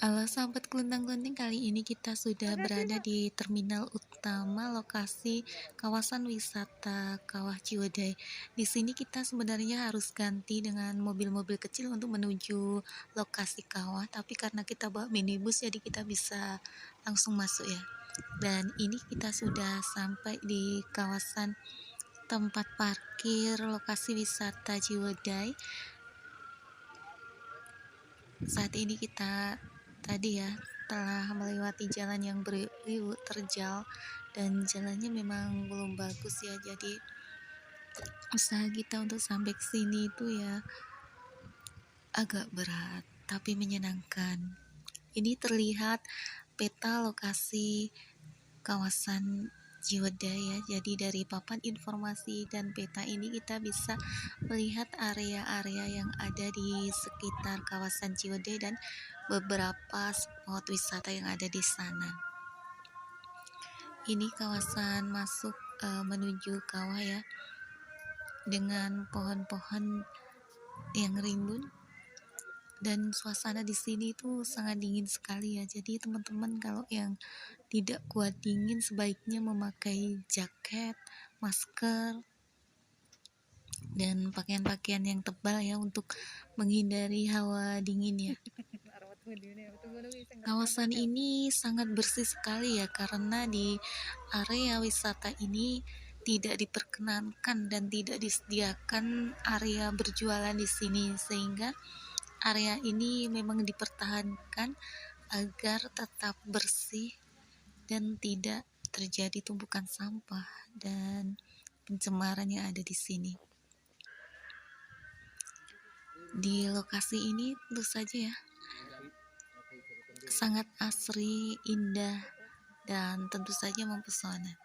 Halo sahabat kelenteng-kelenteng, kali ini kita sudah berada di terminal utama lokasi kawasan wisata Kawah Ciwidey. Di sini kita sebenarnya harus ganti dengan mobil-mobil kecil untuk menuju lokasi kawah, tapi karena kita bawa minibus jadi kita bisa langsung masuk ya. Dan ini kita sudah sampai di kawasan tempat parkir lokasi wisata Ciwidey. Saat ini kita tadi ya telah melewati jalan yang beribu terjal dan jalannya memang belum bagus ya, jadi usaha kita untuk sampai ke sini itu ya agak berat tapi menyenangkan. Ini terlihat peta lokasi kawasan Ciwidey ya. Jadi dari papan informasi dan peta ini kita bisa melihat area-area yang ada di sekitar kawasan Ciwidey dan beberapa spot wisata yang ada di sana. Ini kawasan masuk menuju kawah ya, dengan pohon-pohon yang rimbun dan suasana di sini itu sangat dingin sekali ya. Jadi teman-teman kalau yang tidak kuat dingin sebaiknya memakai jaket, masker, dan pakaian-pakaian yang tebal ya untuk menghindari hawa dingin ya. Kawasan ini sangat bersih sekali ya, karena di area wisata ini tidak diperkenankan dan tidak disediakan area berjualan di sini, sehingga area ini memang dipertahankan agar tetap bersih dan tidak terjadi tumpukan sampah dan pencemaran yang ada di sini. Di lokasi ini tentu saja ya sangat asri, indah, dan tentu saja mempesona.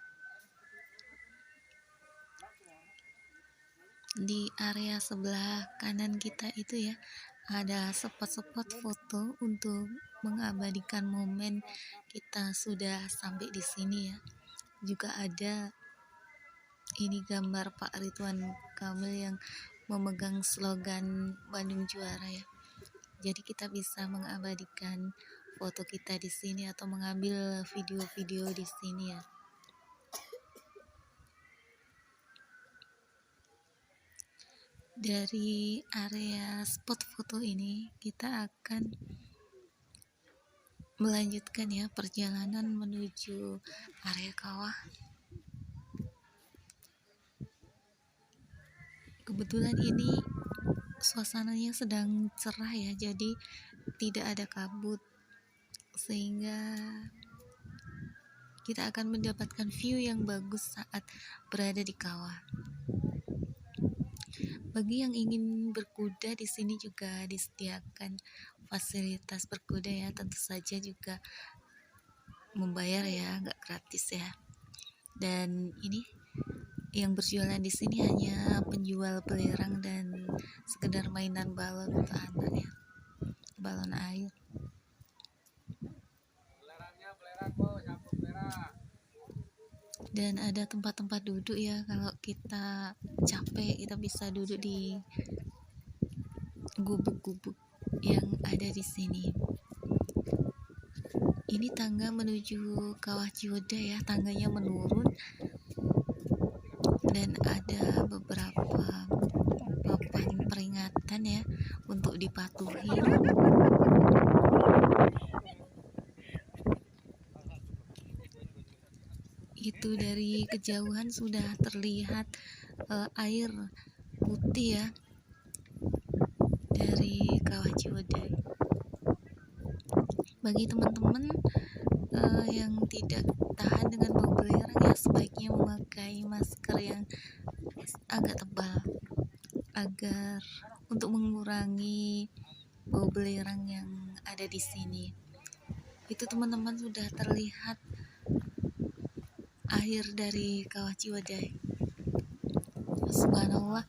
Di area sebelah kanan kita itu ya ada spot-spot foto untuk mengabadikan momen kita sudah sampai di sini ya. Juga ada ini gambar Pak Ridwan Kamil yang memegang slogan Bandung Juara ya. Jadi kita bisa mengabadikan foto kita di sini atau mengambil video-video di sini ya. Dari area spot foto ini kita akan melanjutkan ya perjalanan menuju area kawah. Kebetulan ini suasananya sedang cerah ya, jadi tidak ada kabut sehingga kita akan mendapatkan view yang bagus saat berada di kawah. Bagi yang ingin berkuda, di sini juga disediakan fasilitas berkuda ya, tentu saja juga membayar ya, nggak gratis ya. Dan ini yang berjualan di sini hanya penjual belerang dan sekedar mainan balon untuk anak ya, balon air. Dan ada tempat-tempat duduk ya, kalau kita capek kita bisa duduk di gubuk-gubuk yang ada di sini. Ini tangga menuju Kawah Ciwidey ya, tangganya menurun dan ada beberapa papan peringatan ya untuk dipatuhi. Itu dari kejauhan sudah terlihat air putih ya dari Kawah Ciwidey. Bagi teman-teman yang tidak tahan dengan bau belerang ya, sebaiknya memakai masker yang agak tebal agar untuk mengurangi bau belerang yang ada di sini. Itu teman-teman sudah terlihat akhir dari Kawah Ciwidey. Subhanallah,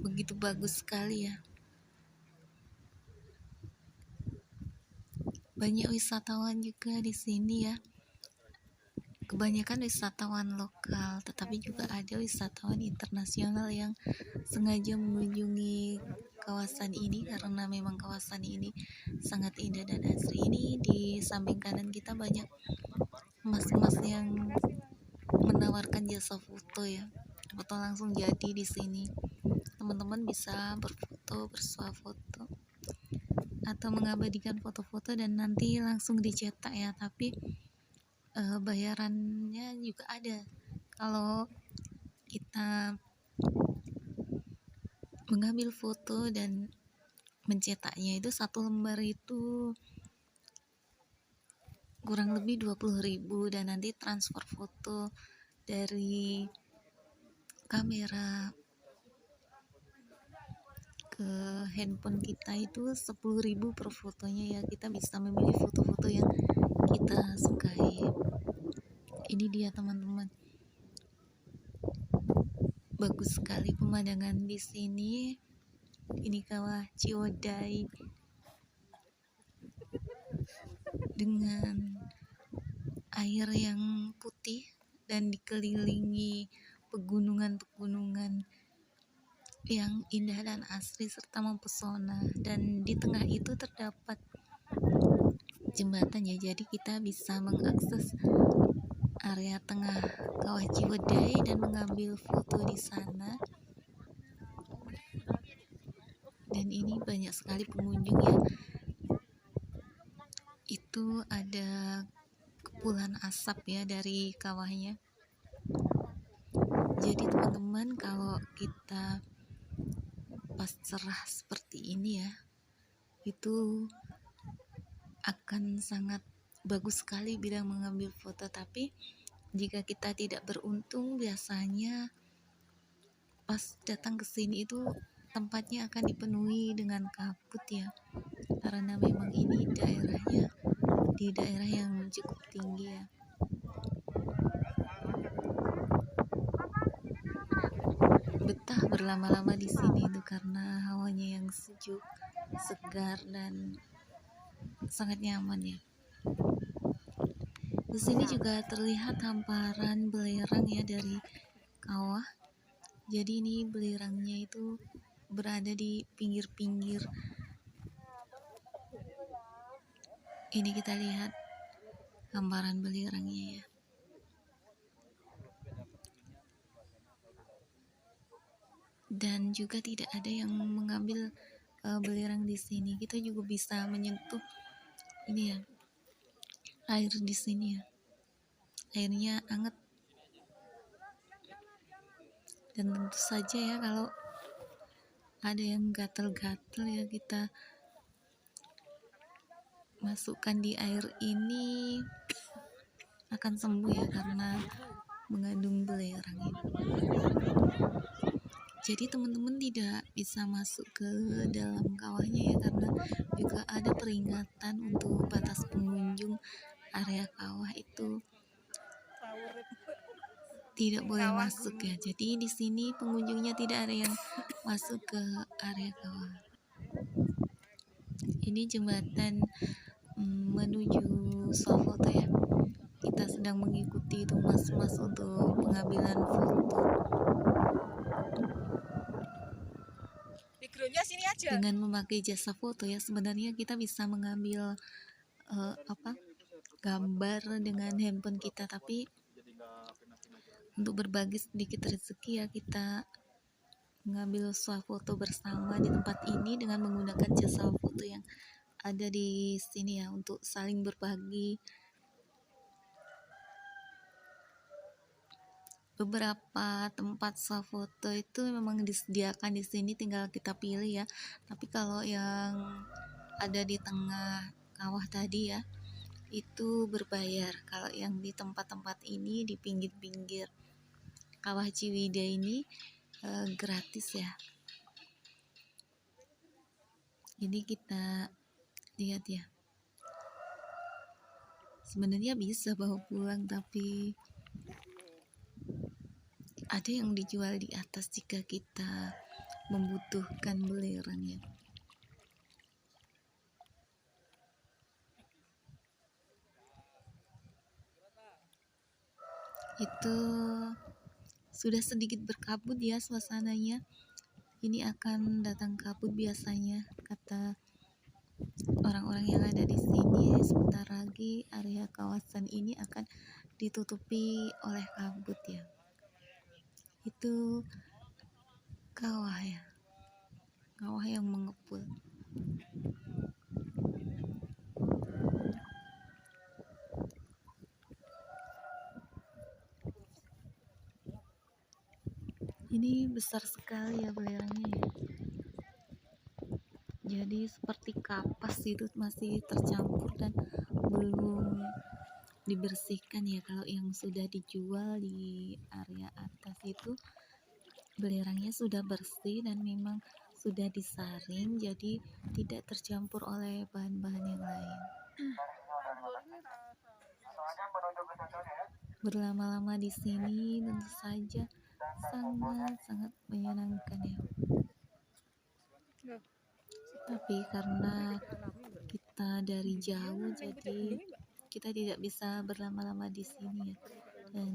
begitu bagus sekali ya. Banyak wisatawan juga di sini ya. Kebanyakan wisatawan lokal, tetapi juga ada wisatawan internasional yang sengaja mengunjungi kawasan ini karena memang kawasan ini sangat indah dan asri. Ini di samping kanan kita banyak mas-mas yang menawarkan jasa foto ya, foto langsung jadi di sini. Teman-teman bisa berfoto, bersuah foto, atau mengabadikan foto-foto dan nanti langsung dicetak ya. Tapi bayarannya juga ada. Kalau kita mengambil foto dan mencetaknya itu satu lembar itu kurang lebih 20.000 dan nanti transfer foto dari kamera ke handphone kita itu 10.000 per fotonya ya. Kita bisa memilih foto-foto yang kita sukai. Ini dia teman-teman, bagus sekali pemandangan di sini. Ini kawah Ciwidey dengan air yang putih dan dikelilingi pegunungan-pegunungan yang indah dan asri serta mempesona, dan di tengah itu terdapat jembatan ya, jadi kita bisa mengakses area tengah kawah Ciwidey dan mengambil foto di sana. Dan ini banyak sekali pengunjung ya, itu ada kepulan asap ya dari kawahnya. Jadi teman-teman, kalau kita pas cerah seperti ini ya, itu akan sangat bagus sekali bila mengambil foto. Tapi jika kita tidak beruntung, biasanya pas datang ke sini itu tempatnya akan dipenuhi dengan kabut ya, karena memang ini daerahnya di daerah yang cukup tinggi ya. Betah berlama-lama di sini itu karena hawanya yang sejuk, segar dan sangat nyaman ya. Di sini juga terlihat hamparan belerang ya dari kawah. Jadi ini belerangnya itu berada di pinggir-pinggir. Ini kita lihat hamparan belerangnya ya. Dan juga tidak ada yang mengambil belerang di sini. Kita juga bisa menyentuh ini ya, air di sini ya. Airnya hangat. Dan tentu saja ya, kalau ada yang gatal-gatal ya, kita masukkan di air ini akan sembuh ya, karena mengandung belerang ini. Jadi teman-teman tidak bisa masuk ke dalam kawahnya ya, karena juga ada peringatan untuk batas pengunjung area kawah itu tidak boleh masuk ya. Jadi di sini pengunjungnya tidak ada yang masuk ke area kawah. Ini jembatan menuju swafoto ya. Kita sedang mengikuti itu mas-mas untuk pengambilan foto. Sini aja. Dengan memakai jasa foto ya, sebenarnya kita bisa mengambil gambar dengan handphone kita, tapi untuk berbagi sedikit rezeki ya, kita mengambil swafoto bersama di tempat ini dengan menggunakan jasa foto yang ada di sini ya, untuk saling berbagi. Beberapa tempat swafoto itu memang disediakan di sini, tinggal kita pilih ya. Tapi kalau yang ada di tengah kawah tadi ya, itu berbayar. Kalau yang di tempat-tempat ini, di pinggir-pinggir kawah Ciwidey ini gratis ya. Jadi kita lihat ya, sebenarnya bisa bawa pulang, tapi ada yang dijual di atas jika kita membutuhkan belerangnya. Itu sudah sedikit berkabut ya suasananya. ini akan datang kabut biasanya, kata orang-orang yang ada di sini. Sebentar lagi area kawasan ini akan ditutupi oleh kabut ya. Itu kawah ya, kawah yang mengepul. Ini besar sekali ya belerangnya ya. Jadi seperti kapas itu masih tercampur dan belum dibersihkan ya. Kalau yang sudah dijual di area atas itu belerangnya sudah bersih dan memang sudah disaring, jadi tidak tercampur oleh bahan-bahan yang lain. Berlama-lama di sini tentu saja sangat-sangat menyenangkan ya. Tapi karena kita dari jauh, jadi kita tidak bisa berlama-lama di sini ya. Dan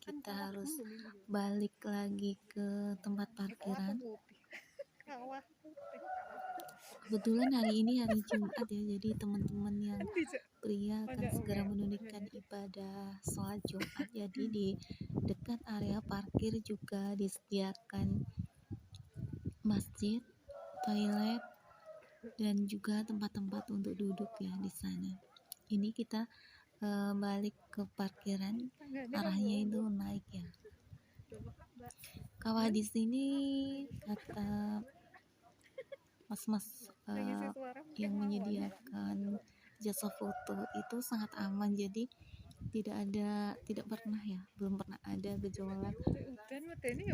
kita harus balik lagi ke tempat parkiran. Kebetulan hari ini hari Jumat ya, jadi teman-teman yang pria akan segera menunaikan ibadah sholat Jumat. Jadi di dekat area parkir juga disediakan masjid, toilet, dan juga tempat-tempat untuk duduk ya di sana. Ini kita balik ke parkiran, arahnya itu naik ya. Kawah di sini kata mas-mas yang menyediakan jasa foto itu sangat aman, jadi tidak pernah ya, belum pernah ada gejolak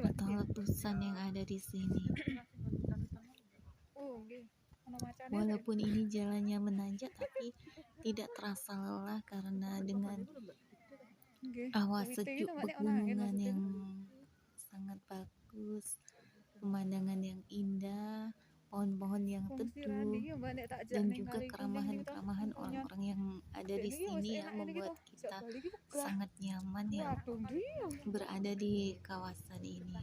atau letusan yang ada di sini. Walaupun ini jalannya menanjak, tapi tidak terasa lelah karena dengan hawa sejuk pegunungan yang sangat bagus, pemandangan yang indah, pohon-pohon yang teduh, dan juga keramahan-keramahan orang-orang yang ada di sini ya, membuat kita sangat nyaman ya berada di kawasan ini.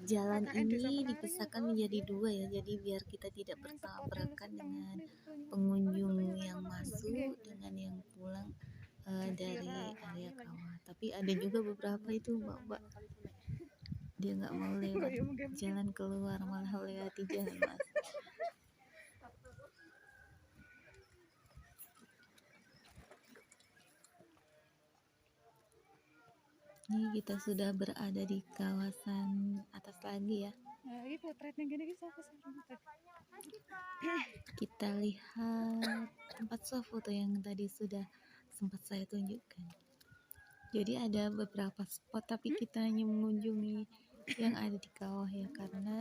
Jalan ini dipisahkan menjadi dua ya, jadi biar kita tidak bertabrakan dengan pengunjung yang masuk dengan yang pulang dari area kawah. Tapi ada juga beberapa itu mbak-mbak, dia nggak mau lewat jalan keluar, malah lewati jalan masuk. Ini kita sudah berada di kawasan atas lagi ya. Kita lihat tempat swafoto yang tadi sudah sempat saya tunjukkan. Jadi ada beberapa spot, tapi kita hanya mengunjungi yang ada di kawah ya, karena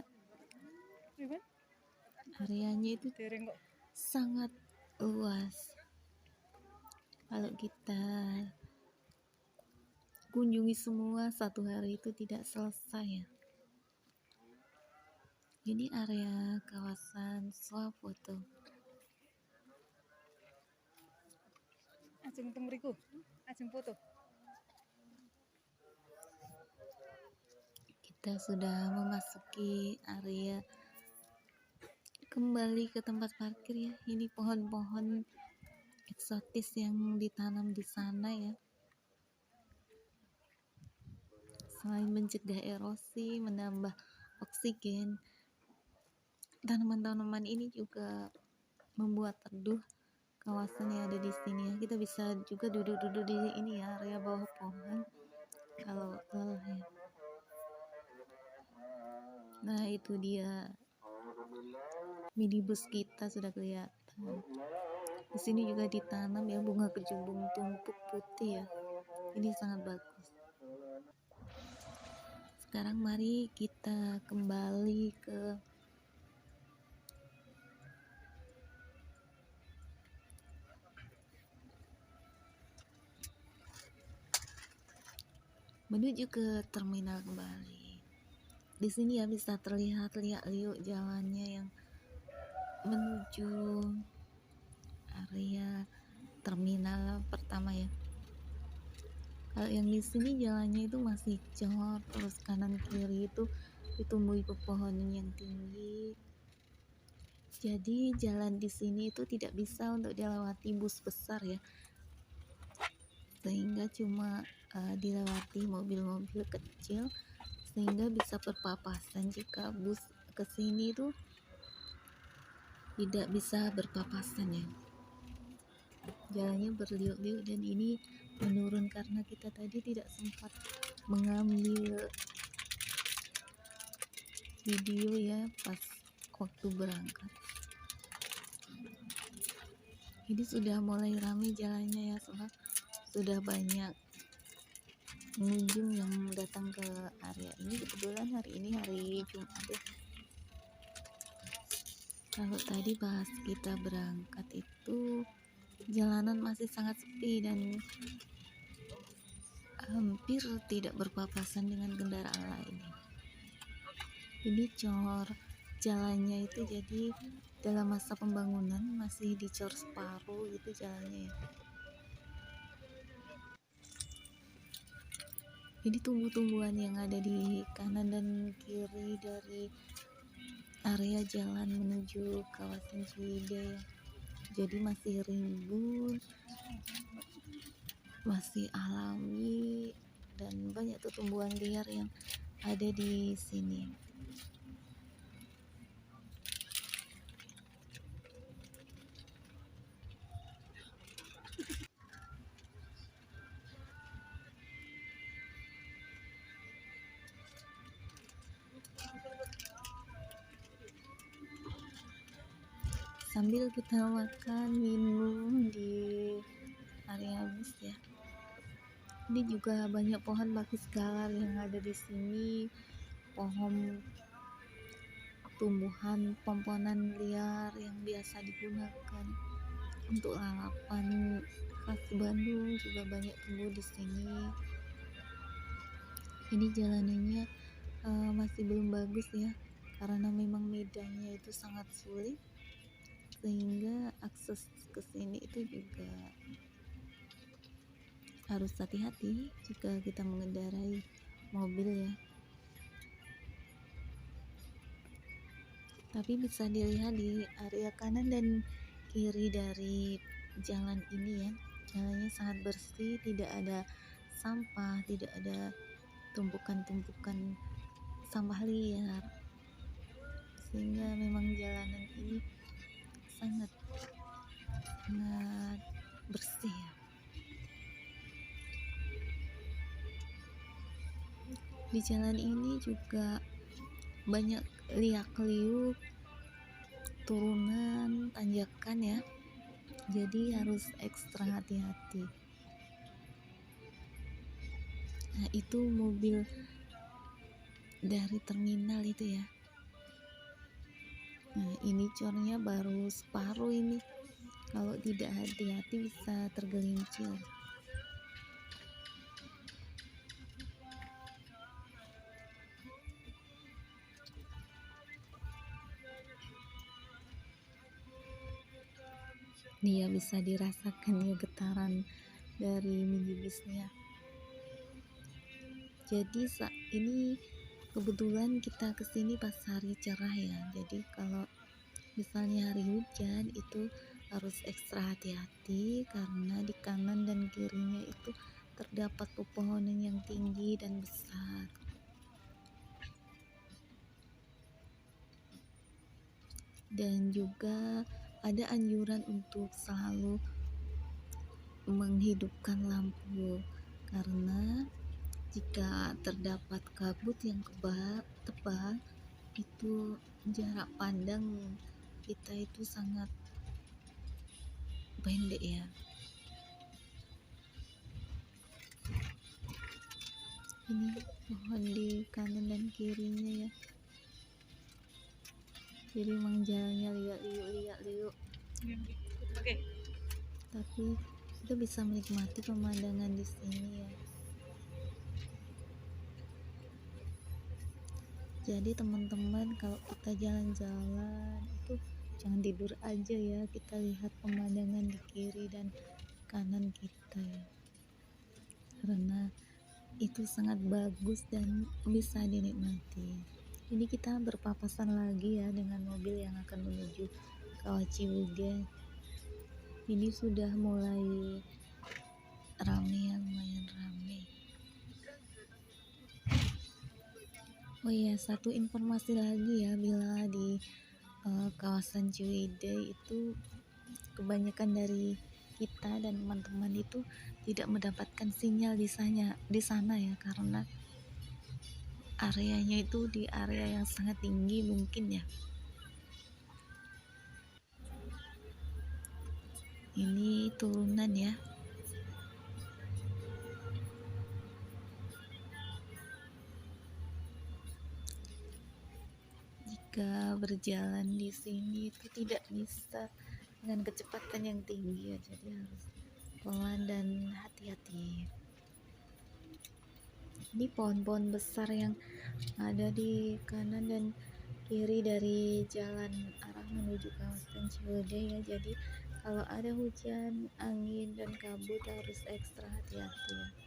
areanya itu sangat luas. Kalau kita kunjungi semua satu hari itu tidak selesai ya. Ini area kawasan swafoto. Ajeng temriku, ajeng foto. Kita sudah memasuki area kembali ke tempat parkir ya. Ini pohon-pohon eksotis yang ditanam di sana ya. Selain mencegah erosi, menambah oksigen, tanaman-tanaman ini juga membuat teduh kawasan yang ada di sini ya. Kita bisa juga duduk-duduk di ini ya, area bawah pohon kalau lelah ya. Nah itu dia minibus kita sudah kelihatan. Di sini juga ditanam ya bunga kejubung tumpuk putih ya. Ini sangat bagus. Sekarang mari kita kembali ke menuju ke terminal kembali. Di sini ya bisa terlihat liuk jalannya yang menuju area terminal pertama ya. Kalau yang di sini jalannya itu masih cor, terus kanan kiri itu ditumbuhi pepohonan yang tinggi. Jadi jalan di sini itu tidak bisa untuk dilewati bus besar ya, sehingga cuma dilewati mobil-mobil kecil, sehingga bisa berpapasan. Jika bus ke sini itu tidak bisa berpapasan ya. Jalannya berliuk-liuk dan ini menurun karena kita tadi tidak sempat mengambil video ya pas waktu berangkat. Ini sudah mulai ramai jalannya ya, sebab sudah banyak pengunjung yang datang ke area ini. Kebetulan hari ini hari Jumat ya. Kalau tadi pas kita berangkat itu jalanan masih sangat sepi dan hampir tidak berpapasan dengan kendaraan lain. Ini cor jalannya itu, jadi dalam masa pembangunan masih dicor separuh gitu jalannya ya. Ini tumbuh-tumbuhan yang ada di kanan dan kiri dari area jalan menuju kawasan Ciwidey ya. Jadi masih rimbun, masih alami, dan banyak tuh tumbuhan liar yang ada di sini. Sambil kita makan minum di area bus ya. Ini juga banyak pohon bakis galar yang ada di sini, pohon tumbuhan pomponan liar yang biasa digunakan untuk lalapan khas Bandung juga banyak tumbuh di sini. Ini jalanannya masih belum bagus ya, karena memang medannya itu sangat sulit, sehingga akses ke sini itu juga harus hati-hati jika kita mengendarai mobil ya. Tapi bisa dilihat di area kanan dan kiri dari jalan ini ya, jalannya sangat bersih, tidak ada sampah, tidak ada tumpukan-tumpukan sampah liar, sehingga memang jalanan ini sangat bersih ya. Di jalan ini juga banyak liak-liuk, turunan, tanjakan ya, jadi harus ekstra hati-hati. Nah itu mobil dari terminal itu ya. Nah ini cornya baru separuh ini, kalau tidak hati-hati bisa tergelincir. Dia bisa dirasakan ya getaran dari minibusnya. Jadi saat ini kebetulan kita kesini pas hari cerah ya, jadi kalau misalnya hari hujan itu harus ekstra hati-hati karena di kanan dan kirinya itu terdapat pepohonan yang tinggi dan besar. Dan juga ada anjuran untuk selalu menghidupkan lampu, karena jika terdapat kabut yang tebal itu jarak pandang kita itu sangat pendek ya. Ini pohon di kanan dan kirinya ya, jadi memang jalannya liuk-liuk. Oke. Tapi kita bisa menikmati pemandangan di sini ya. Jadi teman-teman kalau kita jalan-jalan itu jangan tidur aja ya, kita lihat pemandangan di kiri dan kanan kita ya, karena itu sangat bagus dan bisa dinikmati. Ini kita berpapasan lagi ya dengan mobil yang akan menuju Kawah Ciwidey. Ini sudah mulai rame ya, lumayan rame. Oh iya, satu informasi lagi ya, bila di kawasan Ciwidey itu kebanyakan dari kita dan teman-teman itu tidak mendapatkan sinyal di sana ya, karena areanya itu di area yang sangat tinggi mungkin ya. Ini turunan ya. Jika berjalan di sini itu tidak bisa dengan kecepatan yang tinggi ya, jadi harus pelan dan hati-hati. Ini pohon-pohon besar yang ada di kanan dan kiri dari jalan arah menuju kawasan Ciwidey ya, jadi kalau ada hujan, angin, dan kabut harus ekstra hati-hati.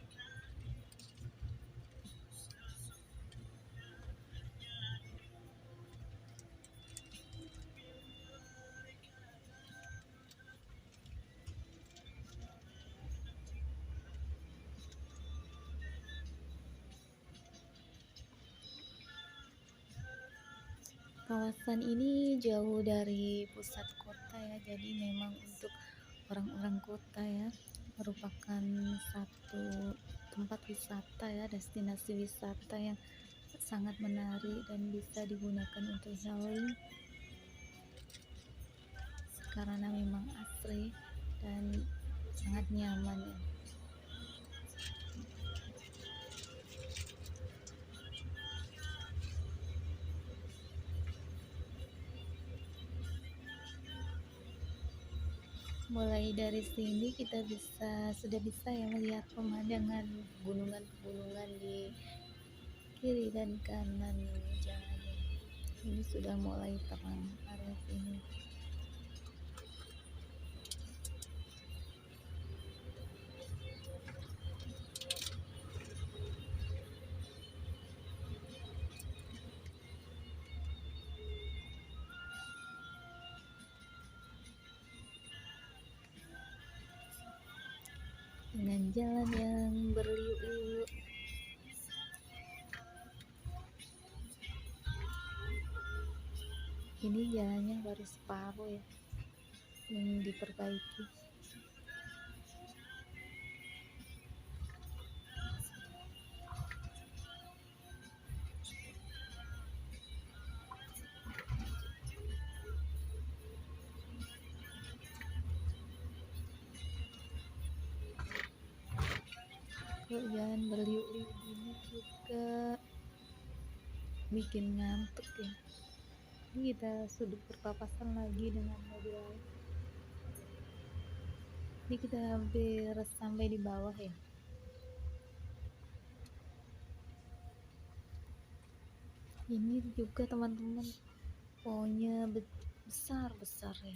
Kawasan ini jauh dari pusat kota ya, jadi memang untuk orang-orang kota ya, merupakan satu tempat wisata ya, destinasi wisata yang sangat menarik dan bisa digunakan untuk healing karena memang asri dan sangat nyaman ya. Mulai dari sini kita sudah bisa ya melihat pemandangan gunungan-gunungan di kiri dan kanan jalan. Ini sudah mulai terang area sini. Dengan jalan yang berliuk-liuk. Ini jalannya baru separuh ya, yang diperbaiki. Kok jalan berliuk-liuk gini juga bikin ngantuk ya. Ini kita sudah berpapasan lagi dengan mobil lain. Ini kita hampir sampai di bawah ya. Ini juga teman-teman, pohonnya besar-besar ya.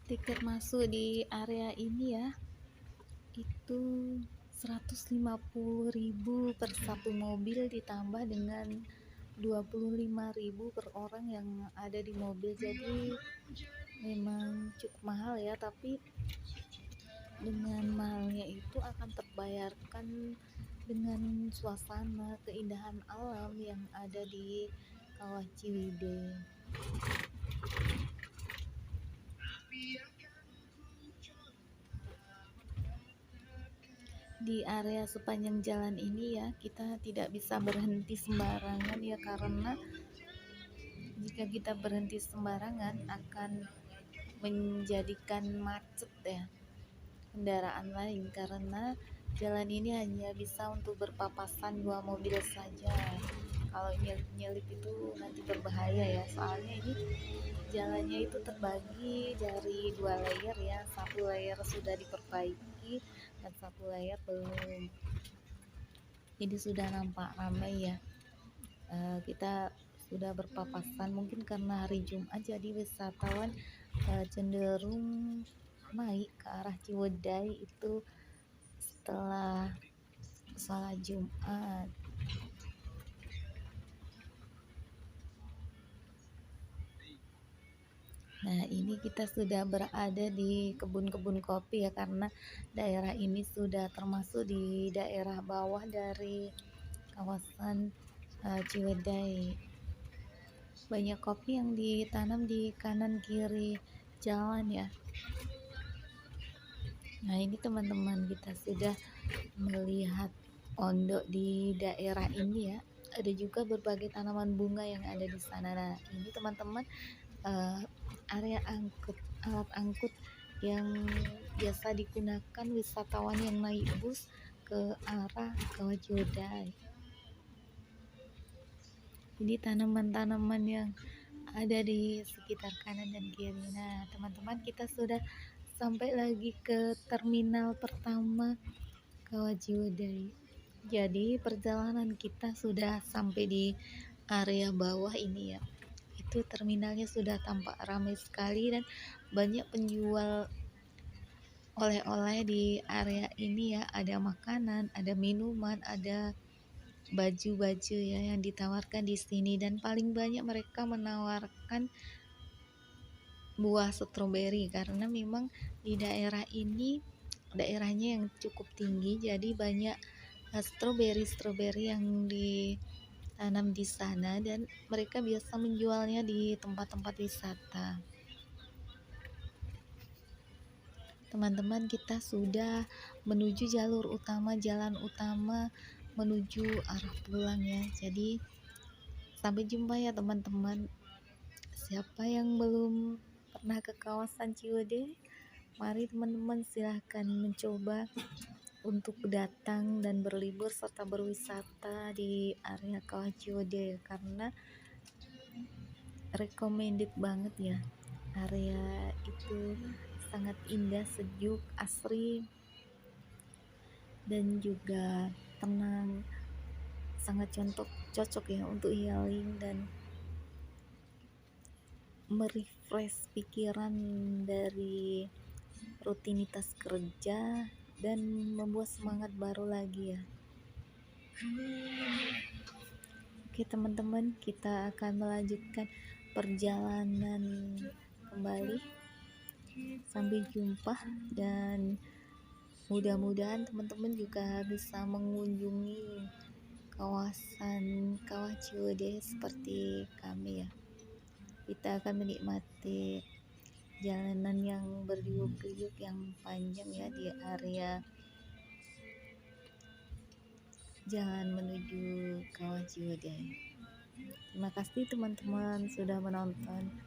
Tiket masuk di area ini ya, itu 150.000 per satu mobil, ditambah dengan 25.000 per orang yang ada di mobil. Jadi memang cukup mahal ya, tapi dengan mahalnya itu akan terbayarkan dengan suasana keindahan alam yang ada di Kawah Ciwidey. Di area sepanjang jalan ini ya, kita tidak bisa berhenti sembarangan ya, karena jika kita berhenti sembarangan akan menjadikan macet ya kendaraan lain, karena jalan ini hanya bisa untuk berpapasan 2 mobil saja. Kalau nyelip itu nanti berbahaya ya, soalnya ini jalannya itu terbagi dari 2 layer ya, satu layer sudah diperbaiki dan satu layer belum. jadi sudah nampak ramai ya. Kita sudah berpapasan, mungkin karena hari Jumat jadi wisatawan cenderung naik ke arah Ciwidey itu setelah sholat Jumat. Nah, ini kita sudah berada di kebun-kebun kopi ya, karena daerah ini sudah termasuk di daerah bawah dari kawasan Ciwidey. Banyak kopi yang ditanam di kanan kiri jalan ya. Nah, ini teman-teman, kita sudah melihat pondok di daerah ini ya. Ada juga berbagai tanaman bunga yang ada di sana. Nah, ini teman-teman, area alat angkut yang biasa digunakan wisatawan yang naik bus ke arah Kawah Ciwidey. Ini tanaman-tanaman yang ada di sekitar kanan dan kiri. Nah, teman-teman, kita sudah sampai lagi ke terminal pertama Kawah Ciwidey. Jadi perjalanan kita sudah sampai di area bawah ini ya. Itu terminalnya sudah tampak ramai sekali dan banyak penjual oleh-oleh di area ini ya. Ada makanan, ada minuman, ada baju-baju ya yang ditawarkan di sini, dan paling banyak mereka menawarkan buah stroberi karena memang di daerah ini daerahnya yang cukup tinggi, jadi banyak stroberi yang ditanam di sana dan mereka biasa menjualnya di tempat-tempat wisata. Teman-teman, kita sudah menuju jalur utama, jalan utama menuju arah pulang ya. Jadi sampai jumpa ya teman-teman. Siapa yang belum pernah ke kawasan Ciwidey, mari teman-teman silahkan mencoba untuk datang dan berlibur serta berwisata di area Kawah Ciwidey, karena recommended banget ya. Area itu sangat indah, sejuk, asri, dan juga tenang, sangat cocok ya untuk healing dan merefresh pikiran dari rutinitas kerja dan membuat semangat baru lagi ya. Oke teman-teman, kita akan melanjutkan perjalanan kembali. Sampai jumpa, dan mudah-mudahan teman-teman juga bisa mengunjungi kawasan Kawah Ciwidey seperti kami ya. Kita akan menikmati jalanan yang berliuk-liuk yang panjang ya di area jalan menuju Kawah Ciwidey. Terima kasih teman-teman sudah menonton.